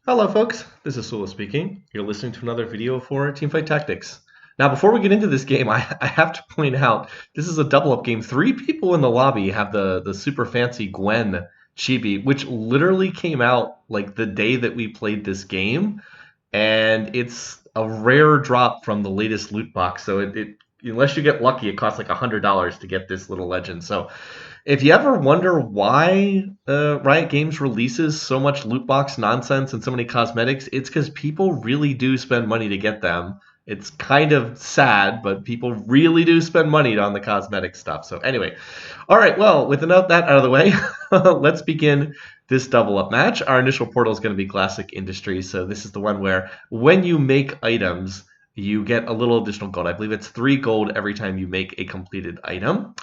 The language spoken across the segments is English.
Hello folks, this is Sula speaking. You're listening to another video for Teamfight Tactics. Now before we get into this game, I have to point out this is a double-up game. Three people in the lobby have the super fancy Gwen chibi, which literally came out like the day that we played this game, and it's a rare drop from the latest loot box. So it unless you get lucky, it costs like $100 to get this little legend. So if you ever wonder why Riot Games releases so much loot box nonsense and so many cosmetics, it's because people really do spend money to get them. It's kind of sad, but people really do spend money on the cosmetic stuff. So anyway, all right, well, with that out of the way, let's begin this double up match. Our initial portal is going to be Classic Industries. So this is the one where when you make items, you get a little additional gold. I believe it's 3 gold every time you make a completed item.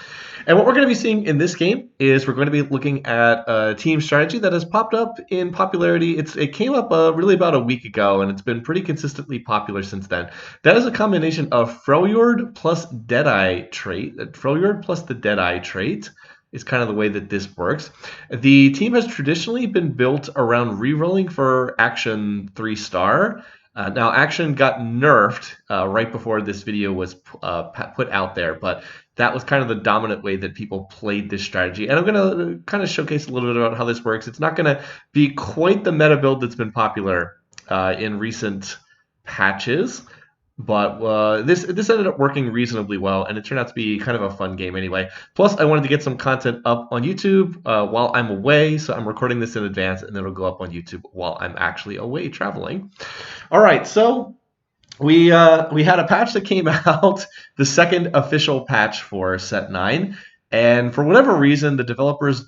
And what we're going to be seeing in this game is we're going to be looking at a team strategy that has popped up in popularity. It came up really about a week ago, and it's been pretty consistently popular since then. That is a combination of Freljord plus Deadeye trait. Freljord plus the Deadeye trait is kind of the way that this works. The team has traditionally been built around rerolling for Action 3-star. Now, Action got nerfed right before this video was put out there, but that was kind of the dominant way that people played this strategy. And I'm going to kind of showcase a little bit about how this works. It's not going to be quite the meta build that's been popular in recent patches, but this ended up working reasonably well, and it turned out to be kind of a fun game anyway. Plus, I wanted to get some content up on YouTube while I'm away, so I'm recording this in advance, and then it'll go up on YouTube while I'm actually away traveling. All right, so we had a patch that came out, the second official patch for Set 9, and for whatever reason, the developers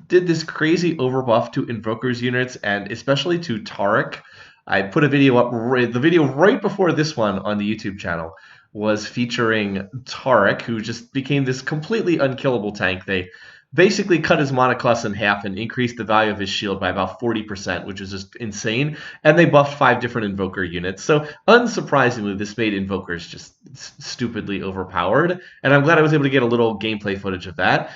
did this crazy overbuff to Invokers units, and especially to Taric. I put a video up, the video right before this one on the YouTube channel was featuring Taric, who just became this completely unkillable tank. They basically cut his mana cost in half and increased the value of his shield by about 40%, which is just insane. And they buffed 5 different Invoker units. So unsurprisingly, this made Invokers just stupidly overpowered. And I'm glad I was able to get a little gameplay footage of that.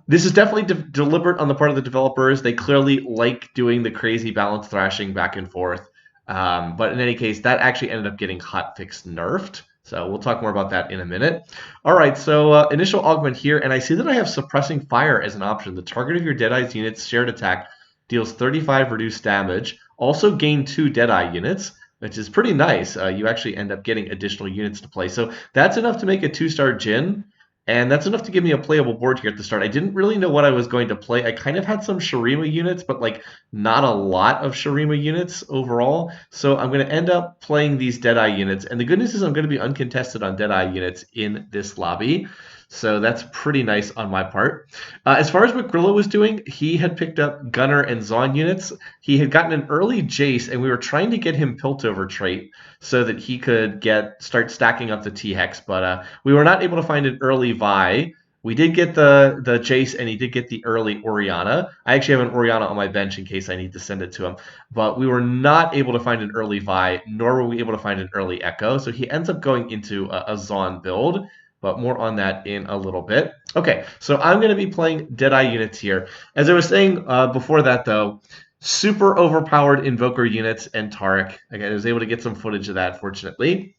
This is definitely deliberate on the part of the developers. They clearly like doing the crazy balance thrashing back and forth. But in any case, that actually ended up getting hotfix nerfed. So we'll talk more about that in a minute. All right, so initial augment here, and I see that I have suppressing fire as an option. The target of your Deadeyes unit's shared attack deals 35 reduced damage. Also gain 2 Deadeye units, which is pretty nice. You actually end up getting additional units to play. So that's enough to make a 2-star Jhin. And that's enough to give me a playable board here at the start. I didn't really know what I was going to play. I kind of had some Shurima units, but like not a lot of Shurima units overall. So I'm going to end up playing these Deadeye units. And the good news is I'm going to be uncontested on Deadeye units in this lobby. So that's pretty nice on my part. As far as what Grillo was doing, he had picked up Gunner and Zaun units. He had gotten an early Jace, and we were trying to get him Piltover trait so that he could start stacking up the T-Hex, but we were not able to find an early Vi. We did get the Jace, and he did get the early Orianna. I actually have an Orianna on my bench in case I need to send it to him. But we were not able to find an early Vi, nor were we able to find an early Echo. So he ends up going into a Zaun build. But more on that in a little bit. Okay, so I'm going to be playing Deadeye units here. As I was saying before that, though, super overpowered Invoker units and Taric. Again, I was able to get some footage of that, fortunately.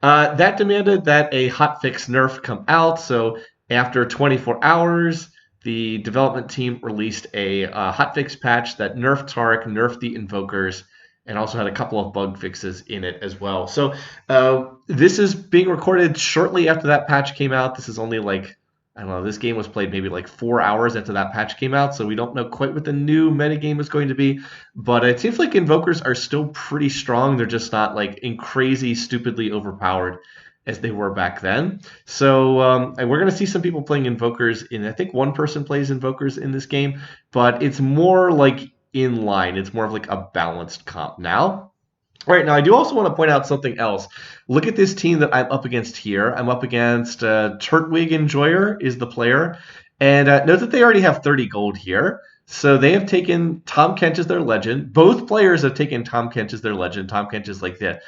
That demanded that a hotfix nerf come out. So after 24 hours, the development team released a hotfix patch that nerfed Taric, nerfed the Invokers, and also had a couple of bug fixes in it as well. So this is being recorded shortly after that patch came out. This is only like, I don't know, this game was played maybe like 4 hours after that patch came out, so we don't know quite what the new metagame is going to be. But it seems like Invokers are still pretty strong. They're just not like in crazy, stupidly overpowered as they were back then. So and we're going to see some people playing Invokers in, I think one person plays Invokers in this game, but it's more like in line. It's more of like a balanced comp now. All right, now I do also want to point out something else. Look at this team that I'm up against here. I'm up against Turtwig Enjoyer is the player. And note that they already have 30 gold here. So they have taken Tom Kench as their legend. Both players have taken Tom Kench as their legend. Tom Kench is like the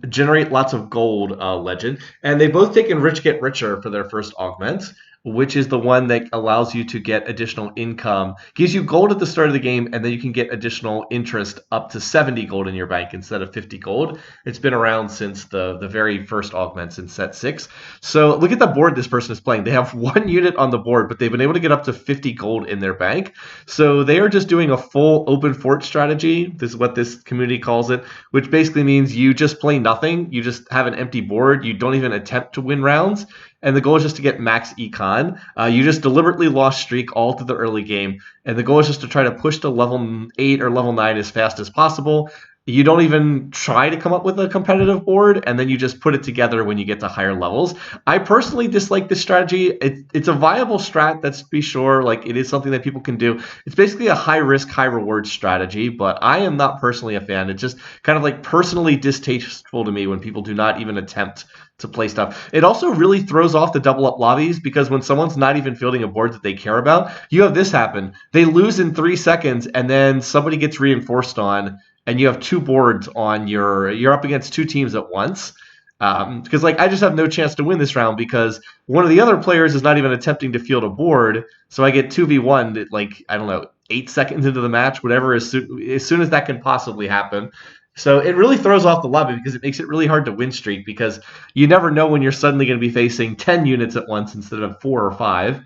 generate lots of gold legend. And they've both taken Rich Get Richer for their first augment. which is the one that allows you to get additional income, gives you gold at the start of the game, and then you can get additional interest up to 70 gold in your bank instead of 50 gold. It's been around since the very first augments in set 6. So look at the board this person is playing. They have 1 unit on the board, but they've been able to get up to 50 gold in their bank. So they are just doing a full open fort strategy. This is what this community calls it, which basically means you just play nothing. You just have an empty board. You don't even attempt to win rounds. And the goal is just to get max econ. You just deliberately lost streak all through the early game. And the goal is just to try to push to level 8 or level 9 as fast as possible. You don't even try to come up with a competitive board, and then you just put it together when you get to higher levels. I personally dislike this strategy. It's a viable strat, let's be sure. Like, it is something that people can do. It's basically a high risk, high reward strategy, but I am not personally a fan. It's just kind of like personally distasteful to me when people do not even attempt to play stuff. It also really throws off the double up lobbies, because when someone's not even fielding a board that they care about, you have this happen. They lose in 3 seconds, and then somebody gets reinforced on, and you have 2 boards on you're up against 2 teams at once. Because like I just have no chance to win this round because one of the other players is not even attempting to field a board, so I get 2v1 like, I don't know, 8 seconds into the match, whatever, as soon as that can possibly happen. So it really throws off the lobby because it makes it really hard to win streak, because you never know when you're suddenly going to be facing 10 units at once instead of 4 or 5.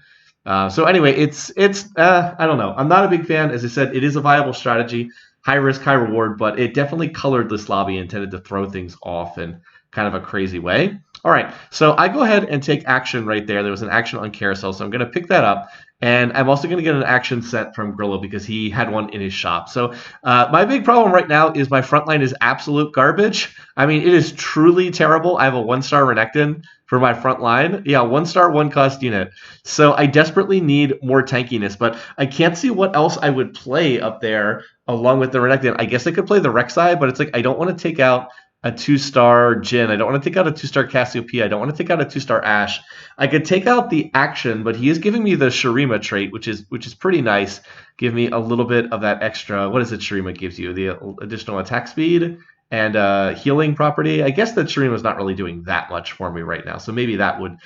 So anyway, it's I don't know. I'm not a big fan. As I said, it is a viable strategy. High risk, high reward, but it definitely colored this lobby and tended to throw things off in kind of a crazy way. All right, so I go ahead and take action right there. There was an action on Carousel, so I'm going to pick that up. And I'm also going to get an action set from Grillo because he had one in his shop. So my big problem right now is my front line is absolute garbage. I mean, it is truly terrible. I have a 1-star Renekton for my front line. Yeah, 1-star, 1-cost unit. So I desperately need more tankiness, but I can't see what else I would play up there along with the Renekton. I guess I could play the Rek'Sai, but it's like I don't want to take out a 2-star Jhin. I don't want to take out a 2-star Cassiopeia. I don't want to take out a 2-star Ashe. I could take out the action, but he is giving me the Shurima trait, which is pretty nice. Give me a little bit of that extra. What is it Shurima gives you? The additional attack speed and healing property. I guess that Shurima is not really doing that much for me right now, so maybe that would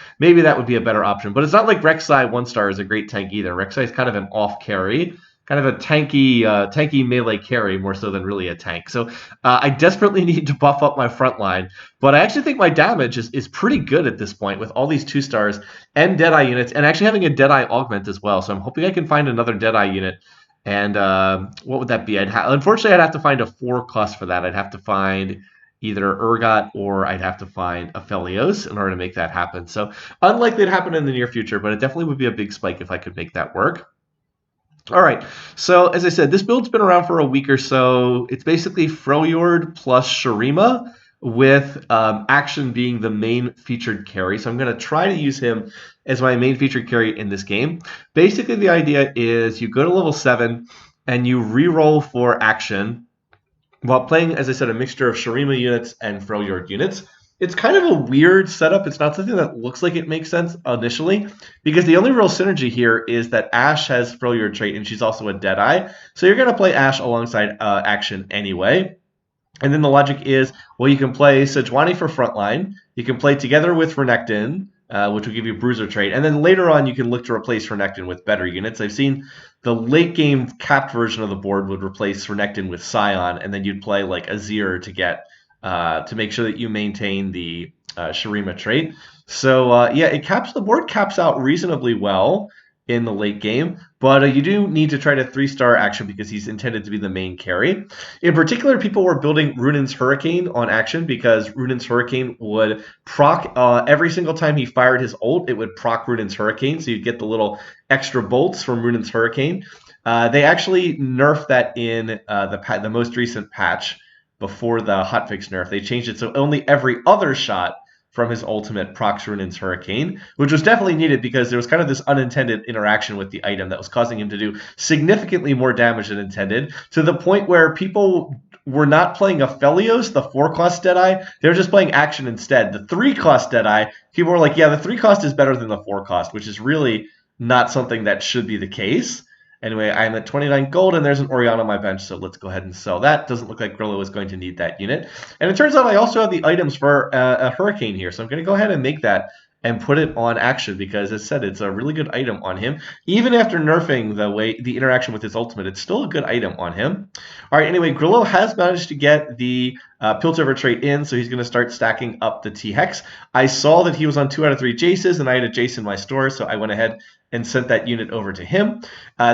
be a better option. But it's not like Rek'Sai 1-star is a great tank either. Rek'Sai is kind of an off carry. Kind of a tanky melee carry more so than really a tank. So I desperately need to buff up my front line, but I actually think my damage is pretty good at this point with all these 2-stars and Deadeye units, and actually having a Deadeye augment as well. So I'm hoping I can find another Deadeye unit. And what would that be? Unfortunately, I'd have to find a 4-cost for that. I'd have to find either Urgot or I'd have to find Aphelios in order to make that happen. So unlikely to happen in the near future, but it definitely would be a big spike if I could make that work. All right, so as I said, this build's been around for a week or so. It's basically Freljord plus Shurima with action being the main featured carry. So I'm going to try to use him as my main featured carry in this game. Basically, the idea is you go to level 7 and you reroll for action while playing, as I said, a mixture of Shurima units and Freljord units. It's kind of a weird setup. It's not something that looks like it makes sense initially, because the only real synergy here is that Ashe has Freljord trait and she's also a Deadeye. So you're going to play Ashe alongside action anyway. And then the logic is, well, you can play Sejuani for frontline. You can play together with Renekton, which will give you Bruiser trait. And then later on, you can look to replace Renekton with better units. I've seen the late game capped version of the board would replace Renekton with Scion, and then you'd play like Azir to get to make sure that you maintain the Shurima trait. So yeah, the board caps out reasonably well in the late game, but you do need to try to 3-star action because he's intended to be the main carry. In particular, people were building Runan's Hurricane on action because Runan's Hurricane would proc every single time he fired his ult, it would proc Runan's Hurricane, so you'd get the little extra bolts from Runan's Hurricane. They actually nerfed that in the most recent patch before the hotfix nerf. They changed it so only every other shot from his ultimate procs Runan's Hurricane, which was definitely needed because there was kind of this unintended interaction with the item that was causing him to do significantly more damage than intended, to the point where people were not playing Aphelios, the 4-cost Deadeye. They were just playing action instead. The 3-cost Deadeye, people were like, yeah, the 3-cost is better than the 4-cost, which is really not something that should be the case. Anyway, I'm at 29 gold, and there's an Orianna on my bench, so let's go ahead and sell that. Doesn't look like Grillo is going to need that unit. And it turns out I also have the items for a Hurricane here, so I'm going to go ahead and make that and put it on action because, as said, it's a really good item on him. Even after nerfing the interaction with his ultimate, it's still a good item on him. All right, anyway, Grillo has managed to get the Piltover trait in, so he's going to start stacking up the T-Hex. I saw that he was on 2 out of 3 Jaces, and I had a Jace in my store, so I went ahead and sent that unit over to him.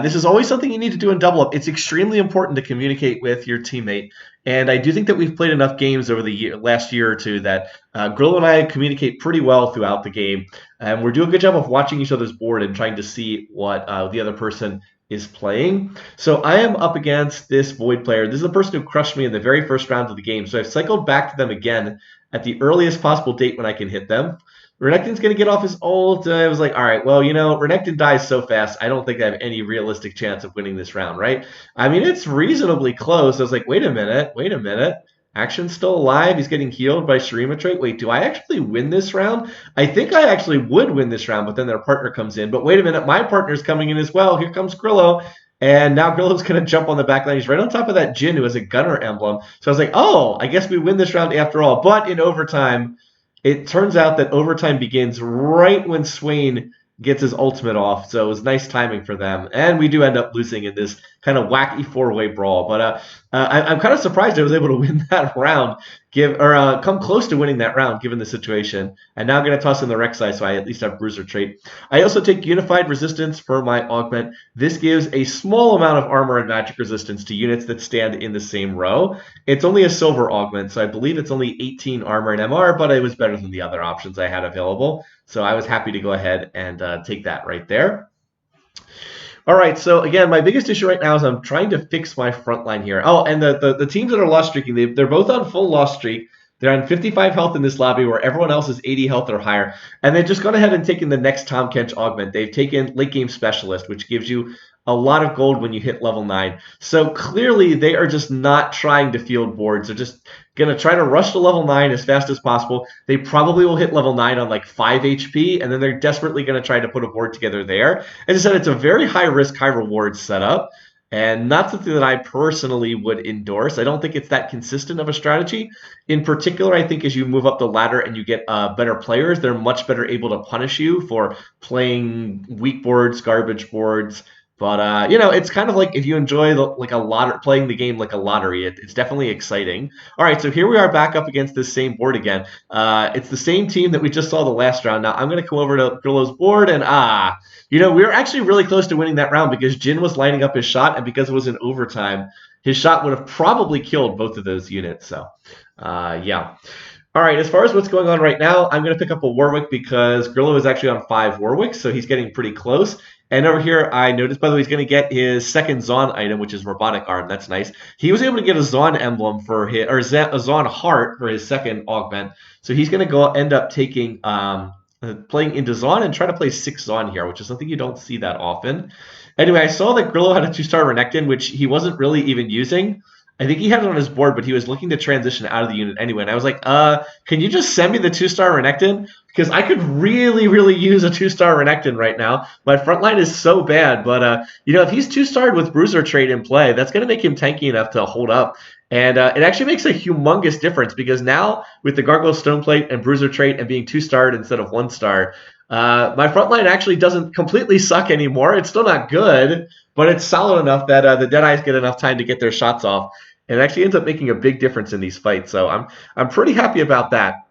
This is always something you need to do in double up. It's extremely important to communicate with your teammate, and I do think that we've played enough games over the last year or two that Grillo and I communicate pretty well throughout the game, and we're doing a good job of watching each other's board and trying to see what the other person is playing. So I am up against this Void player. This is the person who crushed me in the very first round of the game, so I've cycled back to them again at the earliest possible date when I can hit them. Renekton's going to get off his ult. I was like, all right, well, Renekton dies so fast, I don't think I have any realistic chance of winning this round, right? I mean, it's reasonably close. I was like, wait a minute. Action's still alive. He's getting healed by Shurima trait. Wait, do I actually win this round? I think I actually would win this round, but then their partner comes in. But wait a minute, my partner's coming in as well. Here comes Grillo. And now Grillo's going to jump on the back line. He's right on top of that Jhin who has a gunner emblem. So I was like, oh, I guess we win this round after all. But in overtime, it turns out that overtime begins right when Swain gets his ultimate off, so it was nice timing for them. And we do end up losing in this kind of wacky four-way brawl. But I'm kind of surprised I was able to win that round, come close to winning that round given the situation. And now I'm going to toss in the Rek'Sai, so I at least have Bruiser trait. I also take Unified Resistance for my augment. This gives a small amount of armor and magic resistance to units that stand in the same row. It's only a silver augment, so I believe it's only 18 armor and MR, but it was better than the other options I had available. So I was happy to go ahead and take that right there. All right, so again, my biggest issue right now is I'm trying to fix my front line here. Oh, and the teams that are loss streaking, they're both on full loss streak. They're on 55 health in this lobby where everyone else is 80 health or higher. And they've just gone ahead and taken the next Tom Kench augment. They've taken Late Game Specialist, which gives you a lot of gold when you hit level 9. So clearly they are just not trying to field boards. They're just going to try to rush to level 9 as fast as possible. They probably will hit level 9 on like 5 HP, and then they're desperately going to try to put a board together there. As I said, it's a very high risk, high reward setup, and not something that I personally would endorse. I don't think it's that consistent of a strategy. In particular, I think as you move up the ladder and you get better players, they're much better able to punish you for playing weak boards, garbage boards. But, it's kind of like if you enjoy playing the game like a lottery, it's definitely exciting. All right, so here we are back up against this same board again. It's the same team that we just saw the last round. Now I'm going to come over to Grillo's board, and we were actually really close to winning that round because Jhin was lining up his shot, and because it was in overtime, his shot would have probably killed both of those units. So, yeah. All right, as far as what's going on right now, I'm going to pick up a Warwick because Grillo is actually on 5 Warwicks, so he's getting pretty close. And over here, I noticed, by the way, he's going to get his second Zaun item, which is Robotic Arm. That's nice. He was able to get a Zaun emblem for his, or a Zaun heart for his second augment. So he's going to end up taking, playing into Zaun and try to play 6 Zaun here, which is something you don't see that often. Anyway, I saw that Grillo had a 2-star Renekton, which he wasn't really even using. I think he had it on his board, but he was looking to transition out of the unit anyway. And I was like, can you just send me the 2-star Renekton? Because I could really, really use a 2-star Renekton right now. My front line is so bad. But, if he's 2-starred with Bruiser trait in play, that's going to make him tanky enough to hold up. And it actually makes a humongous difference because now with the Gargoyle Stoneplate and Bruiser trait and being 2-starred instead of 1-star, my front line actually doesn't completely suck anymore. It's still not good, but it's solid enough that the Deadeyes get enough time to get their shots off. And it actually ends up making a big difference in these fights. So I'm pretty happy about that.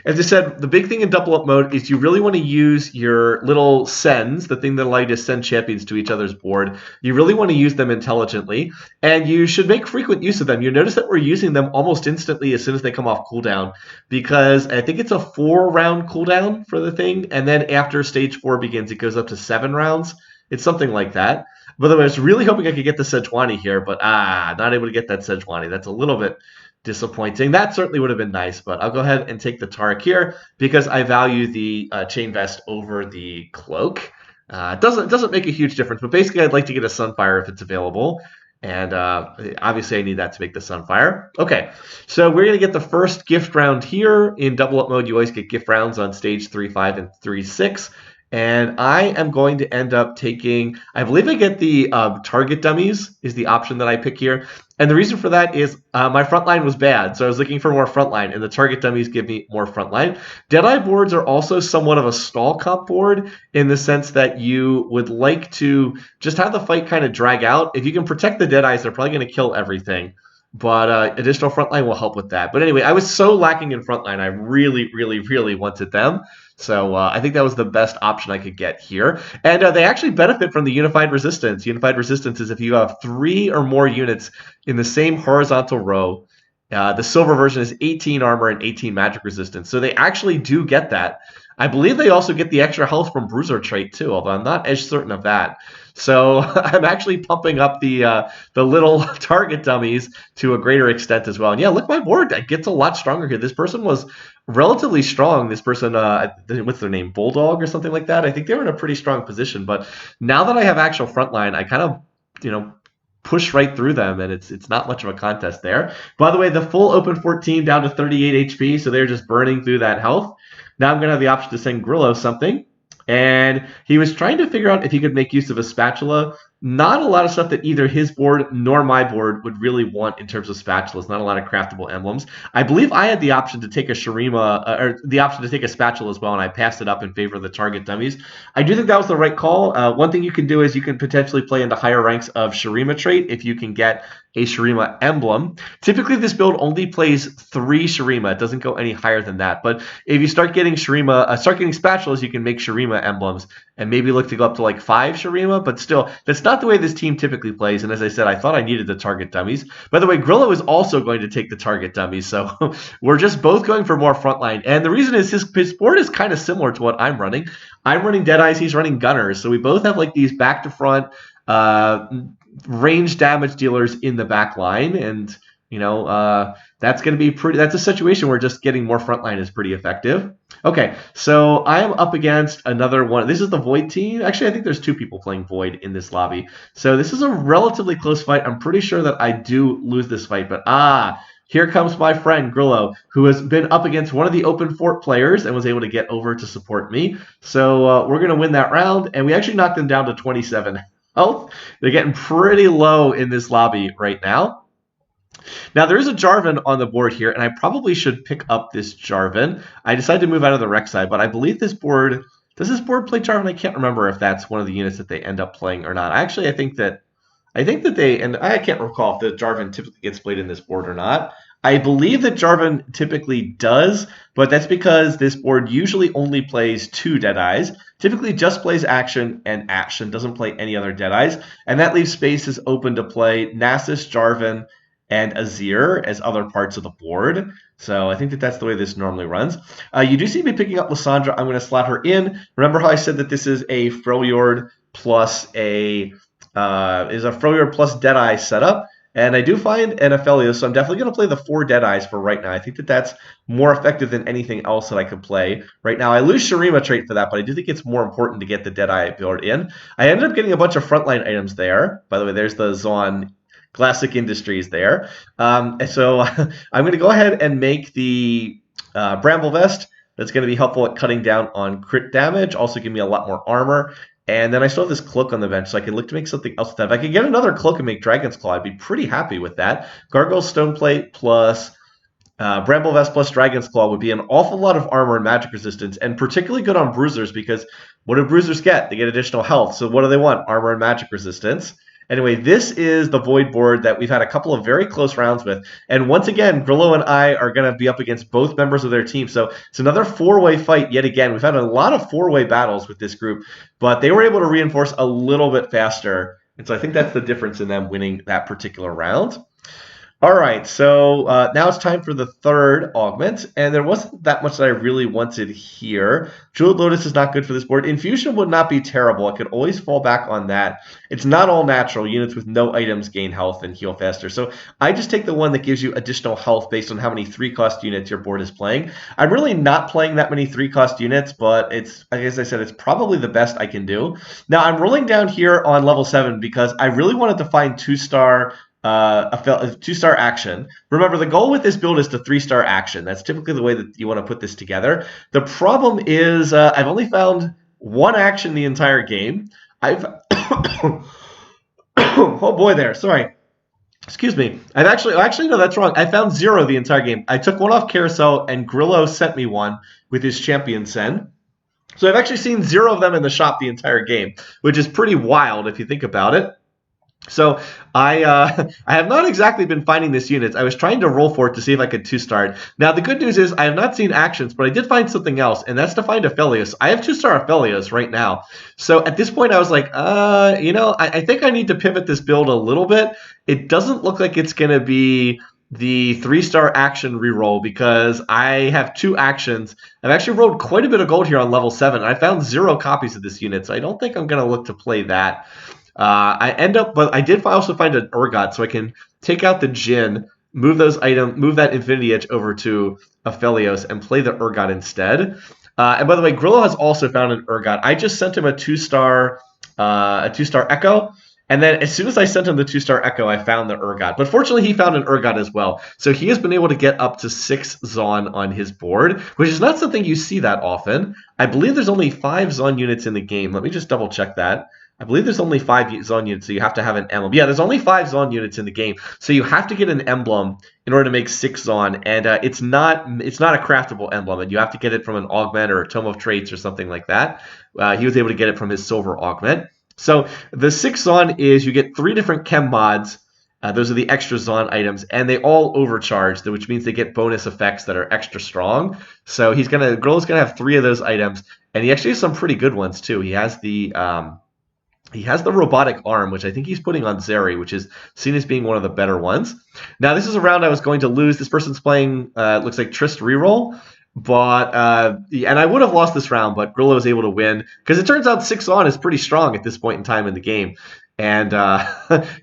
As I said, the big thing in double up mode is you really want to use your little sends, the thing that allow you to send champions to each other's board. You really want to use them intelligently, and you should make frequent use of them. You notice that we're using them almost instantly as soon as they come off cooldown, because I think it's a 4-round cooldown for the thing, and then after stage 4 begins, it goes up to 7 rounds. It's something like that. By the way, I was really hoping I could get the Sejuani here, but not able to get that Sejuani. That's a little bit disappointing. That certainly would have been nice, but I'll go ahead and take the Taric here because I value the chain vest over the cloak. It doesn't make a huge difference, but basically I'd like to get a Sunfire if it's available. And obviously I need that to make the Sunfire. Okay, so we're going to get the first gift round here. In double up mode, you always get gift rounds on stage 3, 5, and 3, 6. And I am going to end up taking, I believe I get the target dummies is the option that I pick here. And the reason for that is my front line was bad, so I was looking for more front line, and the target dummies give me more front line. Deadeye boards are also somewhat of a stall comp board in the sense that you would like to just have the fight kind of drag out. If you can protect the Deadeyes, they're probably going to kill everything. But additional frontline will help with that. But anyway, I was so lacking in frontline. I really, really, really wanted them. So I think that was the best option I could get here. And they actually benefit from the unified resistance. Unified resistance is if you have 3 or more units in the same horizontal row. The silver version is 18 armor and 18 magic resistance. So they actually do get that. I believe they also get the extra health from Bruiser trait too, although I'm not as certain of that. So I'm actually pumping up the little target dummies to a greater extent as well. And yeah, look, my board gets a lot stronger here. This person was relatively strong. This person, what's their name, Bulldog or something like that? I think they were in a pretty strong position. But now that I have actual frontline, I kind of, push right through them, and it's not much of a contest there. By the way, the full open 14 down to 38 HP, so they're just burning through that health. Now I'm going to have the option to send Grillo something. And he was trying to figure out if he could make use of a spatula. Not a lot of stuff that either his board nor my board would really want in terms of spatulas. Not a lot of craftable emblems. I believe I had the option to take a Shurima, or the option to take a spatula as well, and I passed it up in favor of the target dummies. I do think that was the right call. One thing you can do is you can potentially play into higher ranks of Shurima trait if you can get a Shurima emblem. Typically, this build only plays 3 Shurima. It doesn't go any higher than that. But if you start getting spatulas, you can make Shurima emblems and maybe look to go up to like 5 Shurima. But still, that's not the way this team typically plays. And as I said, I thought I needed the target dummies. By the way, Grillo is also going to take the target dummies. So we're just both going for more frontline. And the reason is his board is kind of similar to what I'm running. I'm running Deadeyes. He's running Gunners. So we both have like these back to front range damage dealers in the back line, and that's going to be that's a situation where just getting more frontline is pretty effective. Okay, so I am up against another one. This is the Void team. Actually, I think there's 2 people playing Void in this lobby, so this is a relatively close fight. I'm pretty sure that I do lose this fight, but here comes my friend Grillo, who has been up against one of the open fort players and was able to get over to support me. So we're going to win that round, and we actually knocked them down to 27 health. They're getting pretty low in this lobby right now. Now, there is a Jarvan on the board here, and I probably should pick up this Jarvan. I decided to move out of the rec side, but I believe this board... Does this board play Jarvan? I can't remember if that's one of the units that they end up playing or not. Actually, I think that they... And I can't recall if the Jarvan typically gets played in this board or not. I believe that Jarvan typically does, but that's because this board usually only plays 2 Deadeyes. Typically just plays Action and Action, doesn't play any other Deadeyes, and that leaves spaces open to play Nasus, Jarvan, and Azir as other parts of the board. So I think that that's the way this normally runs. You do see me picking up Lysandra. I'm going to slot her in. Remember how I said that this is a Freljord plus Freljord plus Deadeye setup? And I do find an Aphelios, so I'm definitely going to play the 4 Deadeyes for right now. I think that that's more effective than anything else that I could play right now. I lose Shurima trait for that, but I do think it's more important to get the Deadeye build in. I ended up getting a bunch of frontline items there. By the way, there's the Zon Classic Industries there. So I'm going to go ahead and make the Bramble Vest. That's going to be helpful at cutting down on crit damage. Also give me a lot more armor. And then I still have this cloak on the bench, so I can look to make something else with that. If I could get another cloak and make Dragon's Claw, I'd be pretty happy with that. Gargoyle Stoneplate plus Bramble Vest plus Dragon's Claw would be an awful lot of armor and magic resistance, and particularly good on Bruisers, because what do Bruisers get? They get additional health. So what do they want? Armor and magic resistance. Anyway, this is the Void board that we've had a couple of very close rounds with. And once again, Grillo and I are going to be up against both members of their team. So it's another 4-way fight yet again. We've had a lot of 4-way battles with this group, but they were able to reinforce a little bit faster. And so I think that's the difference in them winning that particular round. All right, so now it's time for the 3rd augment, and there wasn't that much that I really wanted here. Jeweled Lotus is not good for this board. Infusion would not be terrible. I could always fall back on that. It's not all natural. Units with no items gain health and heal faster. So I just take the one that gives you additional health based on how many 3-cost units your board is playing. I'm really not playing that many 3-cost units, but it's, as I said, it's probably the best I can do. Now, I'm rolling down here on level 7 because I really wanted to find 2-star a 2-star action. Remember, the goal with this build is to 3-star action. That's typically the way that you want to put this together. The problem is I've only found 1 action the entire game. Oh boy there, sorry. Excuse me. Actually, no, that's wrong. I found 0 the entire game. I took one off carousel, and Grillo sent me one with his champion Sen. So I've actually seen 0 of them in the shop the entire game, which is pretty wild if you think about it. So I have not exactly been finding this unit. I was trying to roll for it to see if I could 2-star it. Now the good news is I have not seen actions, but I did find something else, and that's to find Aphelios. I have 2-star Aphelios right now. So at this point I was like, I think I need to pivot this build a little bit. It doesn't look like it's going to be the 3-star action reroll because I have 2 actions. I've actually rolled quite a bit of gold here on level 7. I found 0 copies of this unit, so I don't think I'm going to look to play that. But I did also find an Urgot, so I can take out the Jin, move that Infinity Edge over to Aphelios, and play the Urgot instead. And by the way, Grillo has also found an Urgot. I just sent him a 2-star Echo, and then as soon as I sent him the 2-star Echo, I found the Urgot. But fortunately, he found an Urgot as well, so he has been able to get up to 6 Zon on his board, which is not something you see that often. I believe there's only 5 Zon units in the game. Let me just double check that. I believe there's only 5 Zon units, so you have to have an emblem. Yeah, there's only 5 Zon units in the game, so you have to get an emblem in order to make 6 Zon, and it's not a craftable emblem, and you have to get it from an augment or a tome of traits or something like that. He was able to get it from his silver augment. So the 6 Zon is you get 3 different chem mods. Those are the extra Zon items, and they all overcharge, which means they get bonus effects that are extra strong. So Grillo's gonna have 3 of those items, and he actually has some pretty good ones too. He has the robotic arm, which I think he's putting on Zeri, which is seen as being one of the better ones. Now, this is a round I was going to lose. This person's playing, looks like Trist reroll. And I would have lost this round, but Grillo was able to win because it turns out 6 on is pretty strong at this point in time in the game. And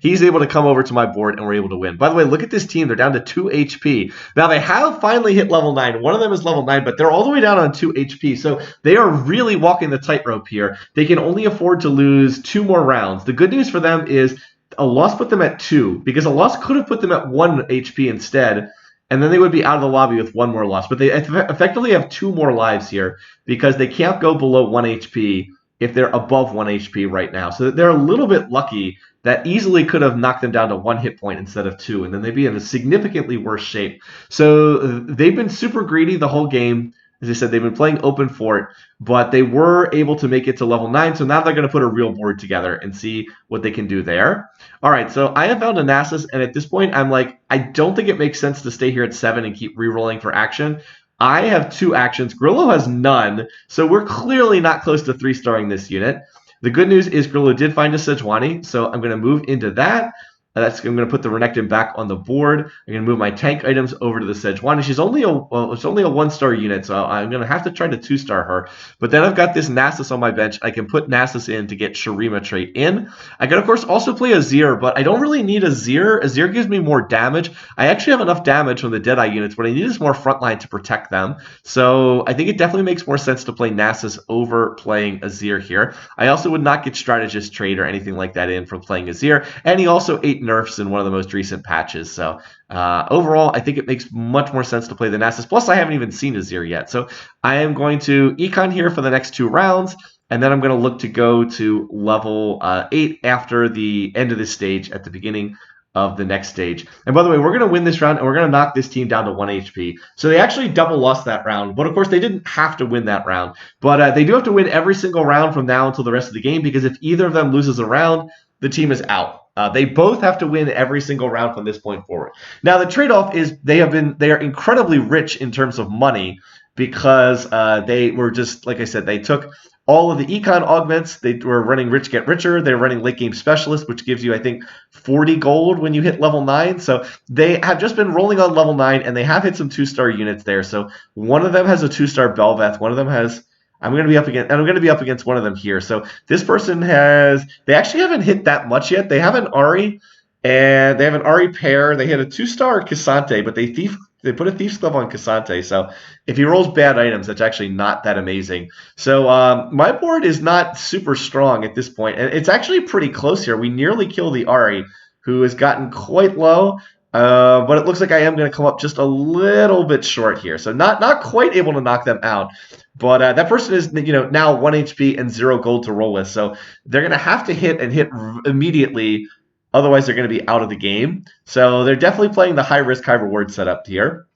he's able to come over to my board, and we're able to win. By the way, look at this team. They're down to 2 HP. Now, they have finally hit level 9. One of them is level 9, but they're all the way down on 2 HP. So they are really walking the tightrope here. They can only afford to lose 2 more rounds. The good news for them is a loss put them at 2, because a loss could have put them at 1 HP instead, and then they would be out of the lobby with 1 more loss. But they effectively have 2 more lives here because they can't go below 1 HP if they're above 1 HP right now. So they're a little bit lucky. That easily could have knocked them down to 1 hit point instead of 2, and then they'd be in a significantly worse shape. So they've been super greedy the whole game. As I said, they've been playing open fort, but they were able to make it to level 9, so now they're going to put a real board together and see what they can do there. All right, so I have found a Nasus, and at this point, I'm like, I don't think it makes sense to stay here at 7 and keep re-rolling for action. I have 2 actions. Grillo has none, so we're clearly not close to 3-starring this unit. The good news is Grillo did find a Sejuani, so I'm going to move into that. I'm going to put the Renekton back on the board. I'm going to move my tank items over to the Sejuani. She's only a 1-star unit, so I'm going to have to try to 2-star her. But then I've got this Nasus on my bench. I can put Nasus in to get Shurima trait in. I can, of course, also play Azir, but I don't really need Azir. Azir gives me more damage. I actually have enough damage from the Deadeye units. What I need is more frontline to protect them. So I think it definitely makes more sense to play Nasus over playing Azir here. I also would not get Strategist trait or anything like that in from playing Azir. And he also ate nerfs in one of the most recent patches. So overall, I think it makes much more sense to play the Nasus. Plus, I haven't even seen Azir yet. So I am going to econ here for the next 2 rounds. And then I'm going to look to go to level 8 after the end of this stage at the beginning of the next stage. And by the way, we're going to win this round, and we're going to knock this team down to 1 HP. So they actually double lost that round. But of course, they didn't have to win that round. But they do have to win every single round from now until the rest of the game, because if either of them loses a round, the team is out. They both have to win every single round from this point forward. Now, the trade-off is they are incredibly rich in terms of money, because they were just, like I said, they took all of the econ augments. They were running Rich Get Richer. They're running Late Game Specialist, which gives you, I think, 40 gold when you hit level 9. So they have just been rolling on level 9, and they have hit some 2-star units there. So one of them has a 2-star Belveth. One of them has... I'm going to be up against one of them here. So this person they actually haven't hit that much yet. They have an Ari, and they have an Ari pair. They hit a 2-star Cassante, but they put a Thief's Glove on Cassante. So if he rolls bad items, that's actually not that amazing. So my board is not super strong at this point, and it's actually pretty close here. We nearly kill the Ari, who has gotten quite low. But it looks like I am going to come up just a little bit short here. So not quite able to knock them out. But that person is now 1 HP and 0 gold to roll with. So they're going to have to hit immediately Otherwise, they're going to be out of the game. So they're definitely playing the high risk, high reward setup here.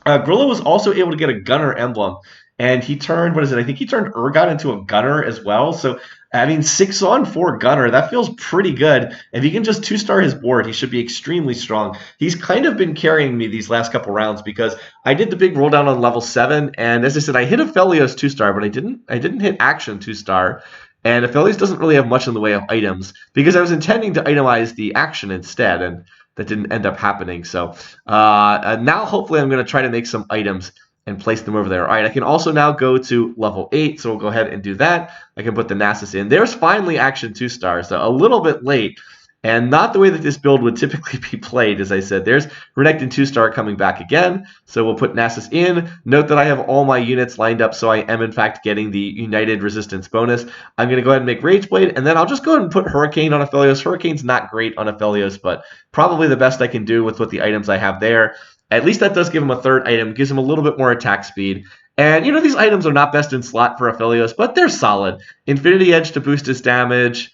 Grillo was also able to get a gunner emblem, and he turned, what is it? I think he turned Urgot into a gunner as well. So, I mean, 6 on 4 gunner, that feels pretty good. If he can just 2-star his board, he should be extremely strong. He's kind of been carrying me these last couple rounds because I did the big roll down on level 7, and as I said, I hit Aphelios 2-star, but I didn't hit Action 2-star. And Aphelios doesn't really have much in the way of items because I was intending to itemize the action instead, and that didn't end up happening. So now hopefully I'm going to try to make some items and place them over there. All right, I can also now go to level 8, so we'll go ahead and do that. I can put the Nasus in. There's finally Action 2-star, so a little bit late, and not the way that this build would typically be played, as I said. There's Renekton 2-star coming back again, so we'll put Nasus in. Note that I have all my units lined up, so I am in fact getting the United Resistance bonus. I'm going to go ahead and make Rageblade, and then I'll just go ahead and put Hurricane on Aphelios. Hurricane's not great on Aphelios, but probably the best I can do with what the items I have there. At least that does give him a third item, gives him a little bit more attack speed. And, you know, these items are not best in slot for Aphelios, but they're solid. Infinity Edge to boost his damage,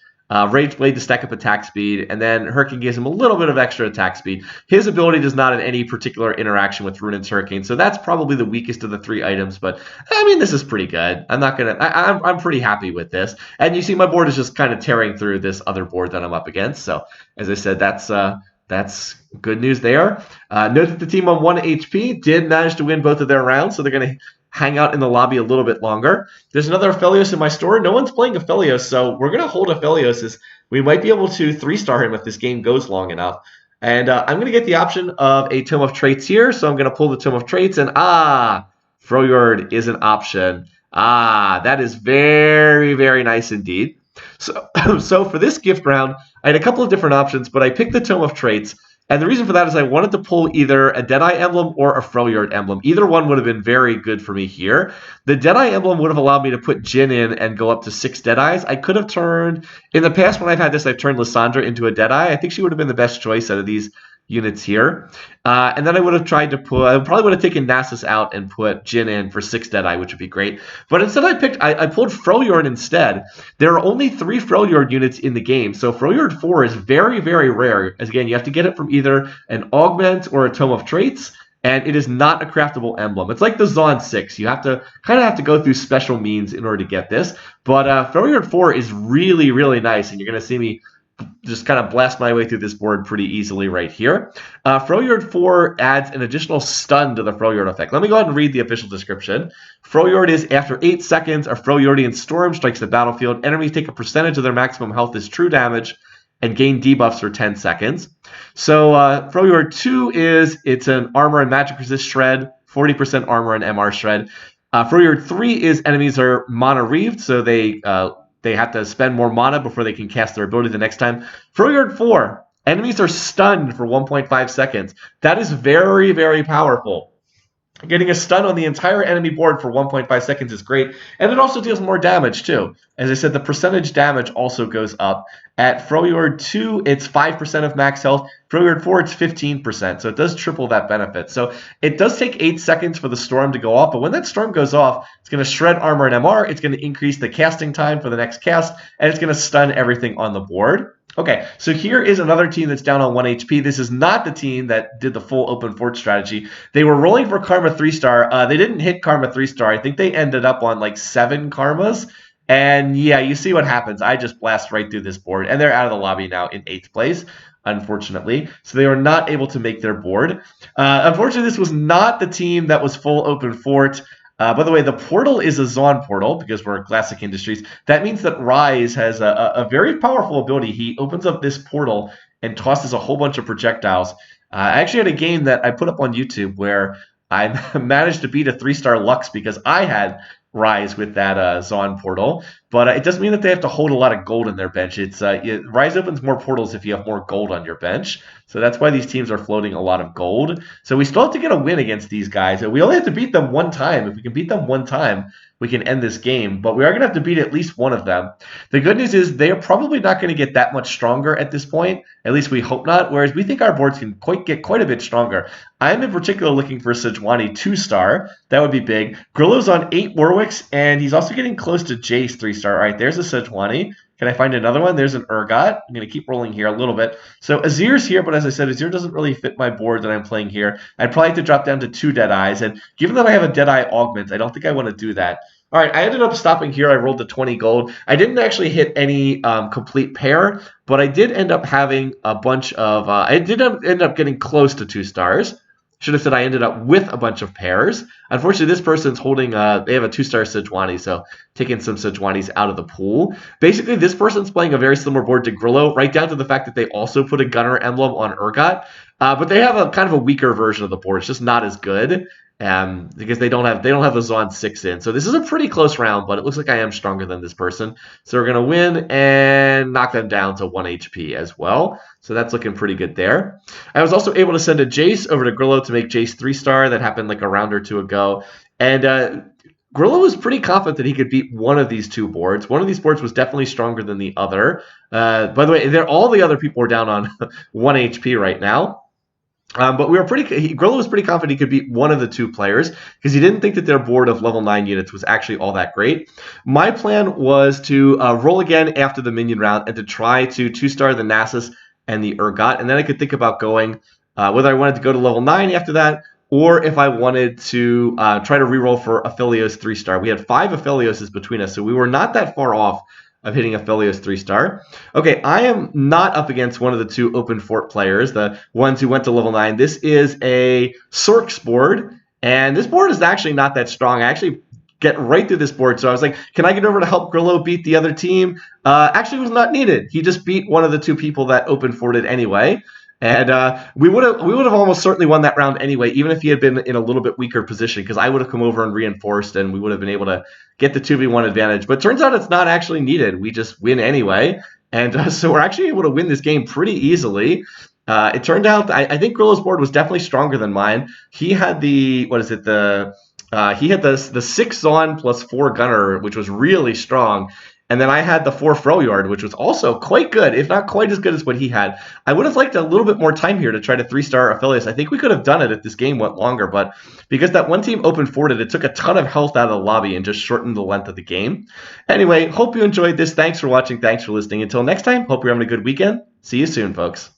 Rage Blade to stack up attack speed, and then Hurricane gives him a little bit of extra attack speed. His ability does not have any particular interaction with Runin's Hurricane, so that's probably the weakest of the 3 items, but I mean, this is pretty good. I'm pretty happy with this. And you see my board is just kind of tearing through this other board that I'm up against, so as I said, that's good news there. Note that the team on 1 HP did manage to win both of their rounds, so they're going to hang out in the lobby a little bit longer. There's another Aphelios in my store. No one's playing Aphelios, so we're going to hold Aphelios. As we might be able to 3-star him if this game goes long enough. And I'm going to get the option of a Tome of Traits here, so I'm going to pull the Tome of Traits, and Freljord is an option. That is very, very nice indeed. So for this gift round, I had a couple of different options, but I picked the Tome of Traits. And the reason for that is I wanted to pull either a Deadeye emblem or a Freljord emblem. Either one would have been very good for me here. The Deadeye emblem would have allowed me to put Jin in and go up to 6 Deadeyes. I could have turned, in the past when I've had this, I've turned Lysandra into a Deadeye. I think she would have been the best choice out of these units here. And then I would have tried to I probably would have taken Nasus out and put Jin in for 6 Deadeye, which would be great. But instead I pulled Freljord instead. There are only 3 Freljord units in the game, so Freljord 4 is very, very rare. As again, you have to get it from either an Augment or a Tome of Traits, and it is not a craftable emblem. It's like the Zon 6. You kind of have to go through special means in order to get this. But Freljord 4 is really, really nice, and you're going to see me just kind of blast my way through this board pretty easily right here. Freljord 4 adds an additional stun to the Freljord effect. Let me go ahead and read the official description. Freljord is, after 8 seconds, a Freljordian storm strikes the battlefield. Enemies take a percentage of their maximum health as true damage and gain debuffs for 10 seconds. So Freljord 2 it's an armor and magic resist shred, 40% armor and MR shred. Freljord 3 is enemies are mana reaved, so they have to spend more mana before they can cast their ability the next time. Freljord 4, enemies are stunned for 1.5 seconds. That is very, very powerful. Getting a stun on the entire enemy board for 1.5 seconds is great, and it also deals more damage too. As I said, the percentage damage also goes up. At Freljord 2, it's 5% of max health. Freljord 4, it's 15%, so it does triple that benefit. So it does take 8 seconds for the storm to go off, but when that storm goes off, it's going to shred armor and MR, it's going to increase the casting time for the next cast, and it's going to stun everything on the board. Okay, so here is another team that's down on 1 HP. This is not the team that did the full open fort strategy. They were rolling for Karma 3-star. They didn't hit Karma 3-star. I think they ended up on like 7 Karmas. And yeah, you see what happens. I just blast right through this board. And they're out of the lobby now in 8th place, unfortunately. So they were not able to make their board. Unfortunately, this was not the team that was full open fort. By the way, the portal is a Zon portal because we're Classic Industries. That means that Rise has a very powerful ability. He opens up this portal and tosses a whole bunch of projectiles. I actually had a game that I put up on YouTube where I managed to beat a 3-star Lux because I had Rise with that Zon portal, but it doesn't mean that they have to hold a lot of gold in their bench. Rise opens more portals if you have more gold on your bench, so that's why these teams are floating a lot of gold. So we still have to get a win against these guys. We only have to beat them 1 time. If we can beat them 1 time, we can end this game, but we are going to have to beat at least one of them. The good news is they are probably not going to get that much stronger at this point. At least we hope not, whereas we think our boards can get quite a bit stronger. I'm in particular looking for Sejuani 2-star. That would be big. Grillo's on 8 Warwicks, and he's also getting close to Jace 3-star. All right, there's a Sejuani. Can I find another one? There's an Urgot. I'm going to keep rolling here a little bit. So Azir's here, but as I said, Azir doesn't really fit my board that I'm playing here. I'd probably have to drop down to 2 Deadeyes. And given that I have a Deadeye Augment, I don't think I want to do that. All right, I ended up stopping here. I rolled the 20 gold. I didn't actually hit any complete pair, but I did end up having a bunch of... I did end up getting close to 2 stars. Should have said I ended up with a bunch of pairs. Unfortunately, this person's holding, they have a 2-star Sejuani, so taking some Sejuanis out of the pool. Basically, this person's playing a very similar board to Grillo, right down to the fact that they also put a Gunner emblem on Urgot. But they have a kind of a weaker version of the board. It's just not as good. Because they don't have the Zon 6 in. So this is a pretty close round, but it looks like I am stronger than this person. So we're going to win and knock them down to 1 HP as well. So that's looking pretty good there. I was also able to send a Jace over to Grillo to make Jace 3-star. That happened like a round or two ago. And Grillo was pretty confident that he could beat one of these 2 boards. One of these boards was definitely stronger than the other. By the way, all the other people are down on 1 HP right now. But we were Grillo was pretty confident he could beat one of the 2 players because he didn't think that their board of level 9 units was actually all that great. My plan was to roll again after the minion round and to try to 2-star the Nasus and the Urgot. And then I could think about going, whether I wanted to go to level 9 after that, or if I wanted to try to reroll for Aphelios 3-star. We had 5 Aphelioses between us, so we were not that far off of hitting Aphelios 3-star. Okay, I am not up against one of the 2 open fort players, the ones who went to level 9. This is a Sorks board, and this board is actually not that strong. I actually get right through this board, so I was like, can I get over to help Grillo beat the other team? Actually, it was not needed. He just beat one of the 2 people that open forted anyway. And we would have almost certainly won that round anyway, even if he had been in a little bit weaker position, because I would have come over and reinforced, and we would have been able to get the 2v1 advantage. But turns out it's not actually needed. We just win anyway, and so we're actually able to win this game pretty easily. It turned out I think Grillo's board was definitely stronger than mine. He had the he had the 6 Zon plus 4 Gunner, which was really strong. And then I had the 4 Freljord, which was also quite good, if not quite as good as what he had. I would have liked a little bit more time here to try to 3-star Aphelios. I think we could have done it if this game went longer, but because that one team open forted, it took a ton of health out of the lobby and just shortened the length of the game. Anyway, hope you enjoyed this. Thanks for watching. Thanks for listening. Until next time, hope you're having a good weekend. See you soon, folks.